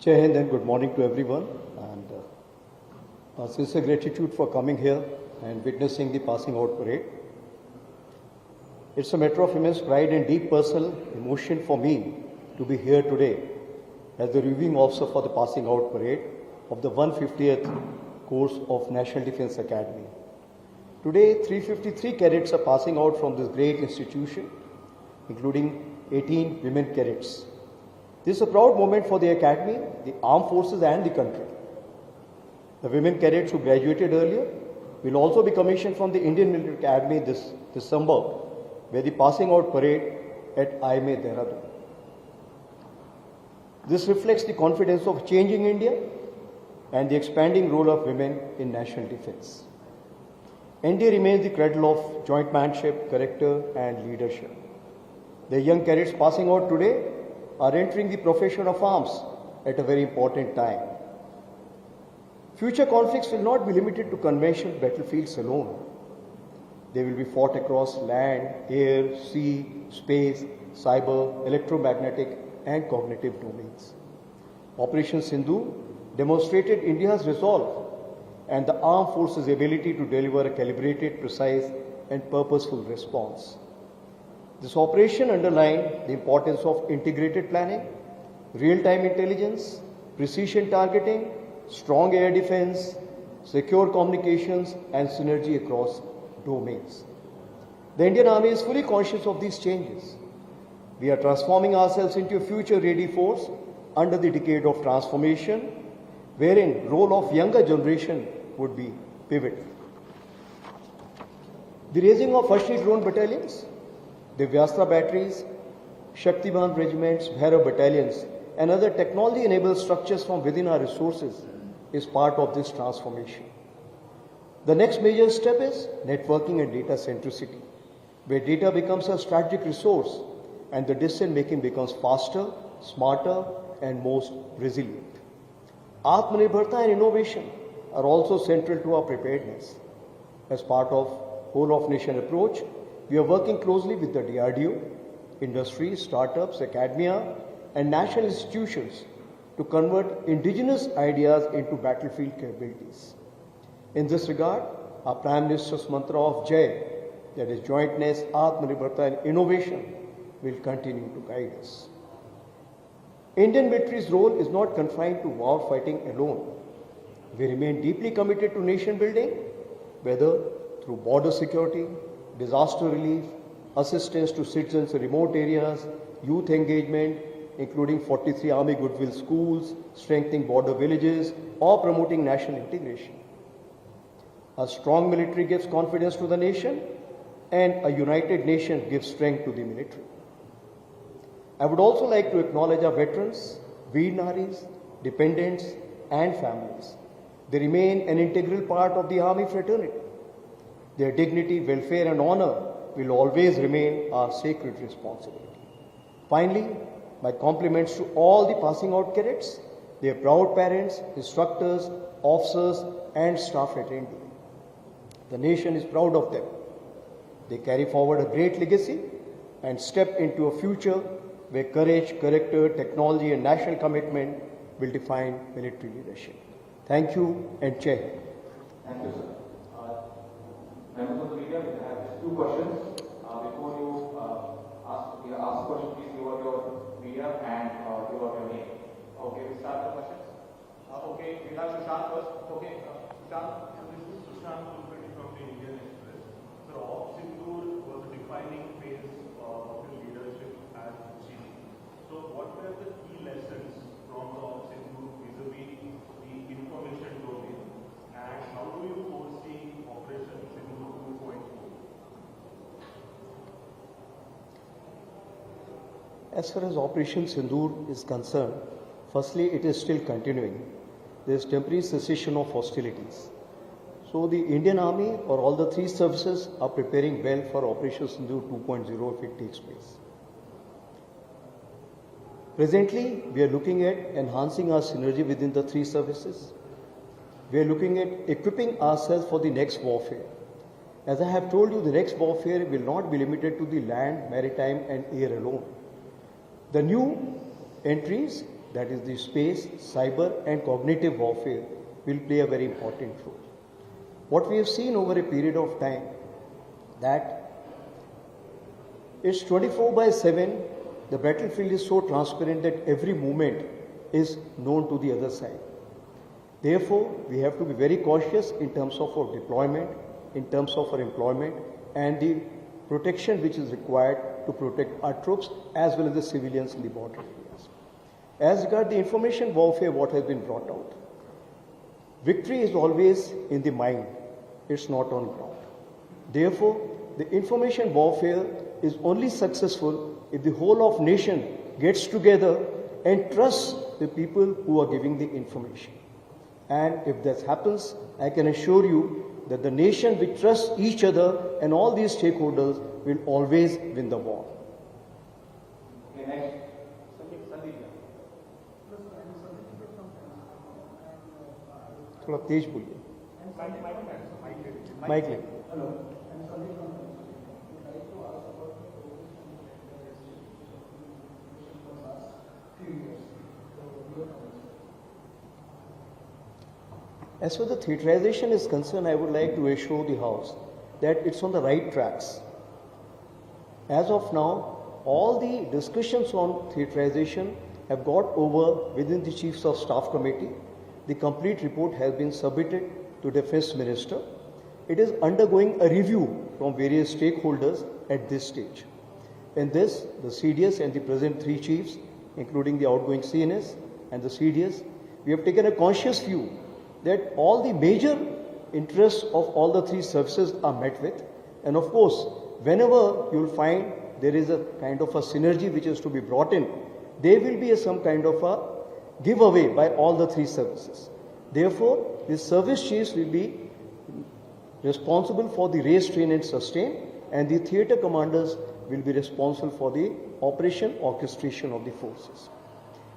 Jai Hind and good morning to everyone. And sincere gratitude for coming here and witnessing the passing out parade. It's a matter of immense pride and deep personal emotion for me to be here today as the reviewing officer for the passing out parade of the 150th course of National Defence Academy. Today, 353 cadets are passing out from this great institution, including 18 women cadets. This is a proud moment for the Academy, the armed forces and the country. The women cadets who graduated earlier will also be commissioned from the Indian Military Academy this December, where the passing out parade at IMA Dehradun. This reflects the confidence of changing India and the expanding role of women in national defence. NDA remains the cradle of joint manship, character and leadership. The young cadets passing out today are entering the profession of arms at a very important time. Future conflicts will not be limited to conventional battlefields alone. They will be fought across land, air, sea, space, cyber, electromagnetic and cognitive domains. Operation Sindhu demonstrated India's resolve and the armed forces' ability to deliver a calibrated, precise and purposeful response. This operation underlined the importance of integrated planning, real-time intelligence, precision targeting, strong air defense, secure communications and synergy across domains. The Indian Army is fully conscious of these changes. We are transforming ourselves into a future-ready force under the decade of transformation, wherein role of younger generation would be pivotal. The raising of first-aid drone battalions, Divyastra batteries, Shaktiman regiments, Bhairav battalions and other technology-enabled structures from within our resources is part of this transformation. The next major step is networking and data centricity, where data becomes a strategic resource and the decision-making becomes faster, smarter and most resilient. Atmanirbharta and innovation are also central to our preparedness. As part of whole-of-nation approach, we are working closely with the DRDO, industry, startups, academia and national institutions to convert indigenous ideas into battlefield capabilities. In this regard, our Prime Minister's mantra of Jai, that is jointness, Atmanirbharta and innovation, will continue to guide us. Indian military's role is not confined to war fighting alone. We remain deeply committed to nation building, whether through border security, disaster relief, assistance to citizens in remote areas, youth engagement, including 43 Army Goodwill schools, strengthening border villages, or promoting national integration. A strong military gives confidence to the nation, and a united nation gives strength to the military. I would also like to acknowledge our veterans, Veer Naris, dependents, and families. They remain an integral part of the Army fraternity. Their dignity, welfare, and honor will always remain our sacred responsibility. Finally, my compliments to all the passing out cadets, their proud parents, instructors, officers, and staff at NDA. The nation is proud of them. They carry forward a great legacy and step into a future where courage, character, technology, and national commitment will define military leadership. Thank you and Jai Hind. Thank you, sir. Members of the media, we have just two questions. Before you ask question, please give out your media and give out your name. Okay, we start the questions. Okay, we have Sushant first. Okay, Sushant. This is Sushant from the Indian Express. So, Sindhu was a defining phase of his leadership as chief. So, what were the key lessons from the Sindhu vis-a-vis the information domain, and how do you foresee Operation Sindhu 2.0? As far as Operation Sindoor is concerned, firstly, it is still continuing. There is temporary cessation of hostilities. So the Indian Army or all the three services are preparing well for Operation Sindoor 2.0 if it takes place. Presently, we are looking at enhancing our synergy within the three services. We are looking at equipping ourselves for the next warfare. As I have told you, the next warfare will not be limited to the land, maritime and air alone. The new entries that is the space, cyber and cognitive warfare will play a very important role. What we have seen over a period of time that it's 24/7, the battlefield is so transparent that every movement is known to the other side. Therefore, we have to be very cautious in terms of our deployment, in terms of our employment and the protection which is required to protect our troops as well as the civilians in the border areas. As regards the information warfare, what has been brought out, victory is always in the mind, it's not on ground. Therefore, the information warfare is only successful if the whole of nation gets together and trusts the people who are giving the information. And if that happens, I can assure you that the nation will trust each other and all these stakeholders will always win the war. Okay, next. Sandeep. थोड़ा तेज बोलिए, mic ले। As far as the theaterization is concerned, I would like to assure the House that it's on the right tracks. As of now, all the discussions on theaterization have got over within the Chiefs of Staff Committee. The complete report has been submitted to Defence Minister. It is undergoing a review from various stakeholders at this stage. In this, the CDS and the present three chiefs, including the outgoing CNS and the CDS, we have taken a conscious view that all the major interests of all the three services are met with. And of course, whenever you will find there is a kind of a synergy which is to be brought in, there will be some kind of a giveaway by all the three services. Therefore, the service chiefs will be responsible for the raise, train and sustain, and the theatre commanders will be responsible for the operation orchestration of the forces.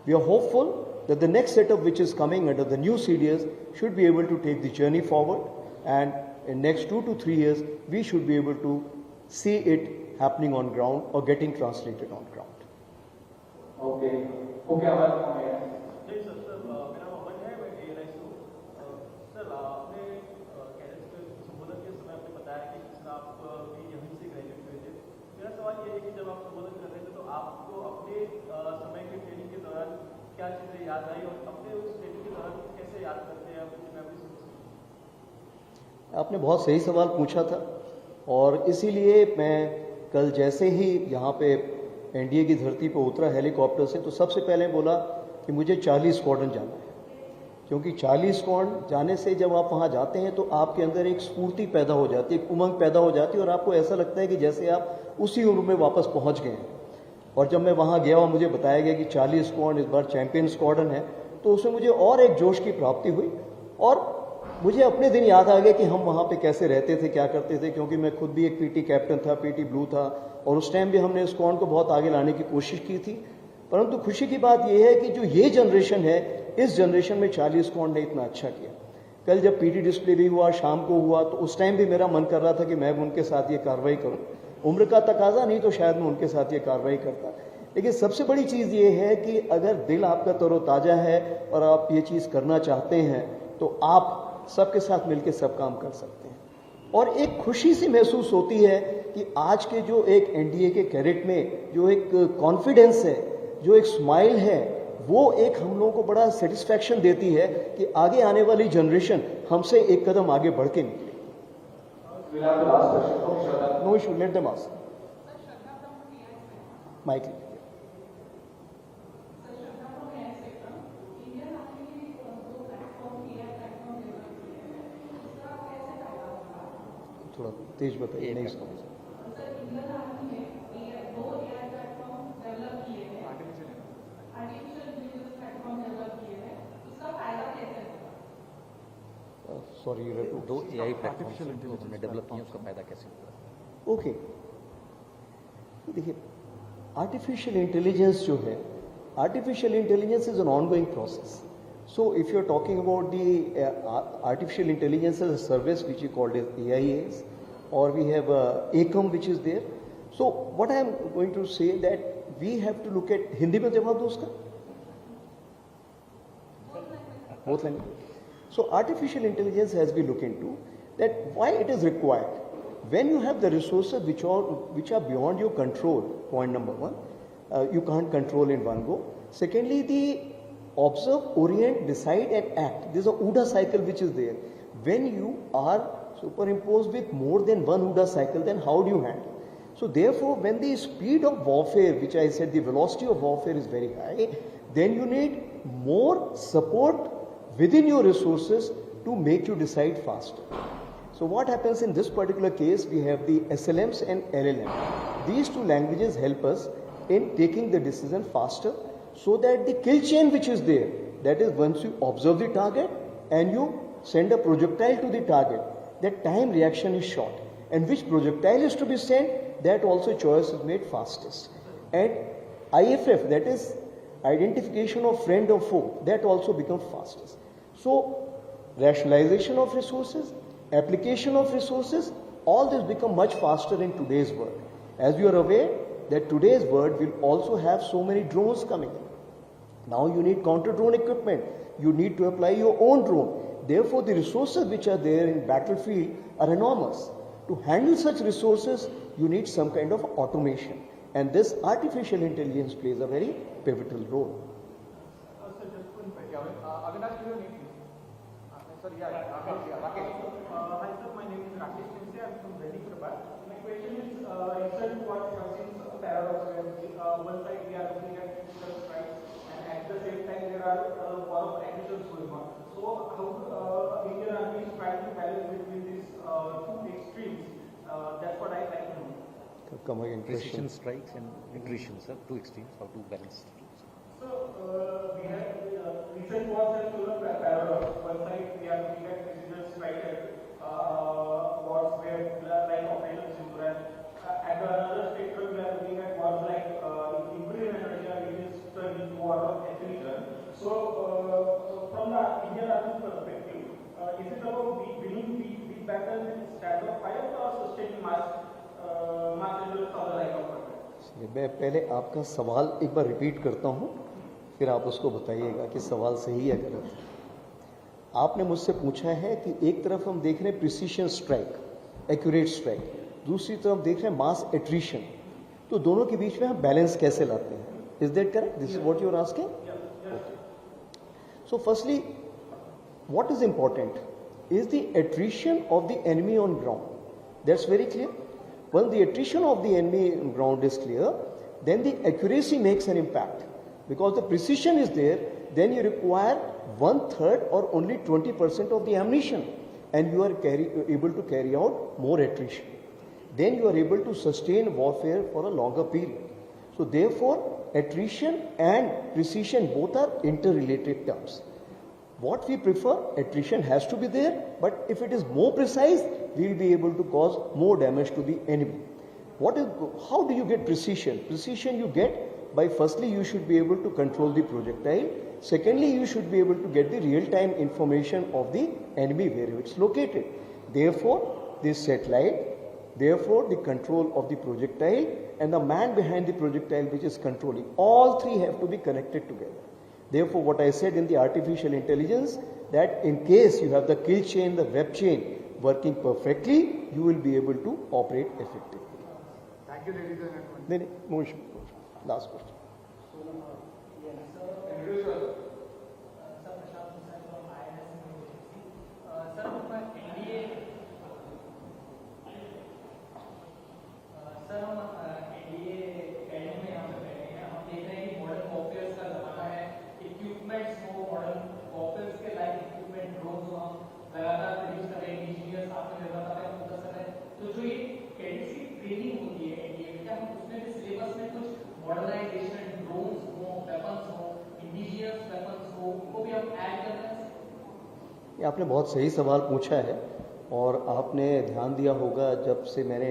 We are hopeful that the next setup which is coming under the new CDS should be able to take the journey forward, and in next 2 to 3 years we should be able to see it happening on ground or getting translated on ground. Okay. Okay, Prameya. Ji sir, मेरा mobile है, मैं ANI से हूँ। Sir, आपने cadets के संबोधन के समय आपने बताया कि आप भी यहीं से ग्रेजुएट हुए थे। मेरा सवाल ये है कि जब आप संबोधन कर रहे थे तो आपको अपने समय के ट्रेनिंग के दौरान क्या चीज़ें याद आई और अपने उस ट्रेनिंग के दौरान कैसे याद करते हैं अपनी मेमोरीज? आपने बहुत सही सवाल पूछा था और इसीलिए मैं कल जैसे ही यहाँ पे एनडीए की धरती पर उतरा हेलीकॉप्टर से, तो सबसे पहले बोला कि मुझे 40 स्क्वाड्रन जाना है, क्योंकि 40 स्क्वाड्रन जाने से जब आप वहाँ जाते हैं तो आपके अंदर एक स्फूर्ति पैदा हो जाती है, एक उमंग पैदा हो जाती है और आपको ऐसा लगता है कि जैसे आप उसी उम्र में वापस पहुँच गए हैं। और जब मैं वहाँ गया और मुझे बताया गया कि 40 स्क्वाड्रन इस बार चैंपियन स्क्वाड्रन है, तो उसमें मुझे और एक जोश की प्राप्ति हुई और मुझे अपने दिन याद आ गया कि हम वहाँ पे कैसे रहते थे, क्या करते थे, क्योंकि मैं खुद भी एक पीटी कैप्टन था, पीटी ब्लू था, और उस टाइम भी हमने स्क्वाड को बहुत आगे लाने की कोशिश की थी। परंतु खुशी की बात यह है कि जो ये जनरेशन है, इस जनरेशन में 40 स्क्वाड ने इतना अच्छा किया। कल जब पीटी डिस्प्ले भी हुआ, शाम को हुआ, तो उस टाइम भी मेरा मन कर रहा था कि मैं भी उनके साथ ये कार्रवाई करूँ। उम्र का तकाजा नहीं तो शायद मैं उनके साथ ये कार्रवाई करता। लेकिन सबसे बड़ी चीज़ ये है कि अगर दिल आपका तरोताज़ा है और आप ये चीज़ करना चाहते हैं तो आप सबके साथ मिलकर सब काम कर सकते हैं। और एक खुशी सी महसूस होती है कि आज के जो एक एनडीए के कैडेट में जो एक कॉन्फिडेंस है, जो एक स्माइल है, वो एक हम लोगों को बड़ा सेटिस्फैक्शन देती है कि आगे आने वाली जनरेशन हमसे एक कदम आगे बढ़ के निकले। No issue, let them ask. Mike थोड़ा तेज बताइए, नहीं समझ। सॉरी, दो AI प्लेटफॉर्म्स उन्होंने डेवलप किए, उसका फायदा कैसे होगा? ओके, देखिए आर्टिफिशियल इंटेलिजेंस जो है, artificial intelligence is an ongoing process. So if you are talking about the artificial intelligence as a service, which you called as AIAs, or we have ACOM which is there. So what I am going to say that we have to look at, Hindi में जवाब दो उसका, both languages. So artificial intelligence has been looked into that why it is required. When you have the resources which are beyond your control, point number one, you can't control in one go. Secondly, the observe, orient, decide and act. There's a OODA cycle which is there. When you are superimposed with more than one OODA cycle, then how do you handle? So therefore, when the speed of warfare, which I said the velocity of warfare is very high, then you need more support within your resources to make you decide faster. So what happens in this particular case, we have the SLMs and LLM. These two languages help us in taking the decision faster, so that the kill chain which is there, that is once you observe the target and you send a projectile to the target, that time reaction is short. And which projectile is to be sent, that also choice is made fastest. And IFF, that is identification of friend or foe, that also becomes fastest. So rationalization of resources, application of resources, all this become much faster in today's world. As you are aware that today's world will also have so many drones coming in. Now you need counter drone equipment. You need to apply your own drone. Therefore, the resources which are there in battlefield are enormous. To handle such resources, you need some kind of automation. And this artificial intelligence plays a very pivotal role. Sir, just one question. Avinash, your name is? Sorry, Rakesh. Hi, sir. My name is Rakesh Timse. I'm from Delhi, Hyderabad. My question is, recent what since paradox where one side we are looking at physical strikes and at the same time there are a lot of aggressions going on. So how Indian army is trying to balance between these two extremes? That's what I like to know. Come again, Precision strikes and aggression, sir, two extremes, how to balance. So we have recent wars and solar paradox. One side we are looking at precision strike wars where like Operation Sindhu, and another spectrum we are looking at wars like Ukraine and Russia, which is turned into war of attrition. So from the Indian army perspective, is it about winning the battle with stand of fire or sustaining mass results of the like of war? मैं पहले आपका सवाल एक बार repeat करता हूँ, फिर आप उसको बताइएगा कि सवाल सही है गलत है। आपने मुझसे पूछा है कि एक तरफ हम देख रहे हैं प्रिसीशन स्ट्राइक, एक्यूरेट स्ट्राइक, दूसरी तरफ देख रहे हैं मास एट्रिशन, तो दोनों के बीच में हम बैलेंस कैसे लाते हैं? Is that correct? This is what you are asking? So firstly, what is important is the attrition of the enemy on ground. That's very clear. When the attrition of the enemy on ground is clear, then the accuracy makes an impact. Because the precision is there, then you require 1/3 or only 20% of the ammunition, and you are able to carry out more attrition. Then you are able to sustain warfare for a longer period. So therefore, attrition and precision both are interrelated terms. What we prefer, attrition has to be there, but if it is more precise, we will be able to cause more damage to the enemy. How do you get precision? Precision you get by firstly you should be able to control the projectile. Secondly, you should be able to get the real-time information of the enemy where it's located. Therefore, this satellite, therefore the control of the projectile and the man behind the projectile which is controlling, all three have to be connected together. Therefore, what I said in the artificial intelligence, that in case you have the kill chain, the web chain working perfectly, you will be able to operate effectively. Thank you, ladies and gentlemen. No issue. Last question. आपने बहुत सही सवाल पूछा है और आपने ध्यान दिया होगा जब से मैंने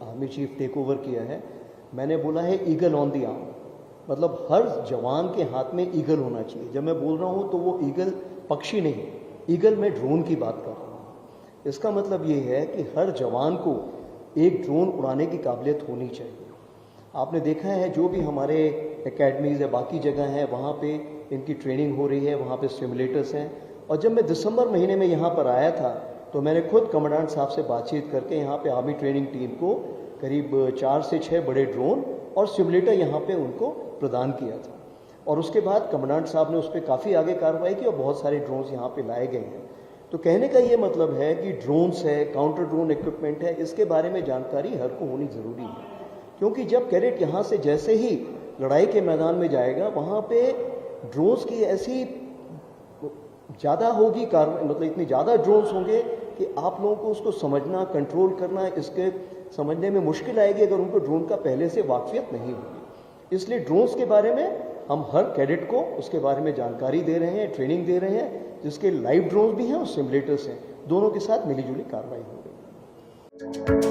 आर्मी चीफ टेक ओवर किया है, मैंने बोला है ईगल ऑन दी आर्म, मतलब हर जवान के हाथ में ईगल होना चाहिए। जब मैं बोल रहा हूँ तो वो ईगल पक्षी नहीं, ईगल में ड्रोन की बात कर रहा हूँ। इसका मतलब ये है कि हर जवान को एक ड्रोन उड़ाने की काबिलियत होनी चाहिए। आपने देखा है जो भी हमारे एकेडमीज़ या बाकी जगह हैं वहाँ पे इनकी ट्रेनिंग हो रही है, वहाँ पे सिमुलेटर्स हैं और जब मैं दिसंबर महीने में यहाँ पर आया था तो मैंने खुद कमांडेंट साहब से बातचीत करके यहाँ पे आर्मी ट्रेनिंग टीम को करीब 4 से 6 बड़े ड्रोन और सिमुलेटर यहाँ पे उनको प्रदान किया था। और उसके बाद कमांडेंट साहब ने उस पर काफ़ी आगे कार्रवाई की और बहुत सारे ड्रोन्स यहाँ पे लाए गए हैं। तो कहने का ये मतलब है कि ड्रोन्स है, काउंटर ड्रोन इक्विपमेंट है, इसके बारे में जानकारी हर को होनी ज़रूरी है, क्योंकि जब कैडेट यहाँ से जैसे ही लड़ाई के मैदान में जाएगा वहाँ पे ड्रोन्स की ऐसी ज़्यादा होगी कार्रवाई, मतलब इतनी ज़्यादा ड्रोन्स होंगे कि आप लोगों को उसको समझना, कंट्रोल करना, इसके समझने में मुश्किल आएगी अगर उनको ड्रोन का पहले से वाकफियत नहीं होगी। इसलिए ड्रोन्स के बारे में हम हर कैडेट को उसके बारे में जानकारी दे रहे हैं, ट्रेनिंग दे रहे हैं, जिसके लाइव ड्रोन्स भी हैं और सिमुलेटर्स हैं, दोनों के साथ मिलीजुली कार्रवाई हो रही है।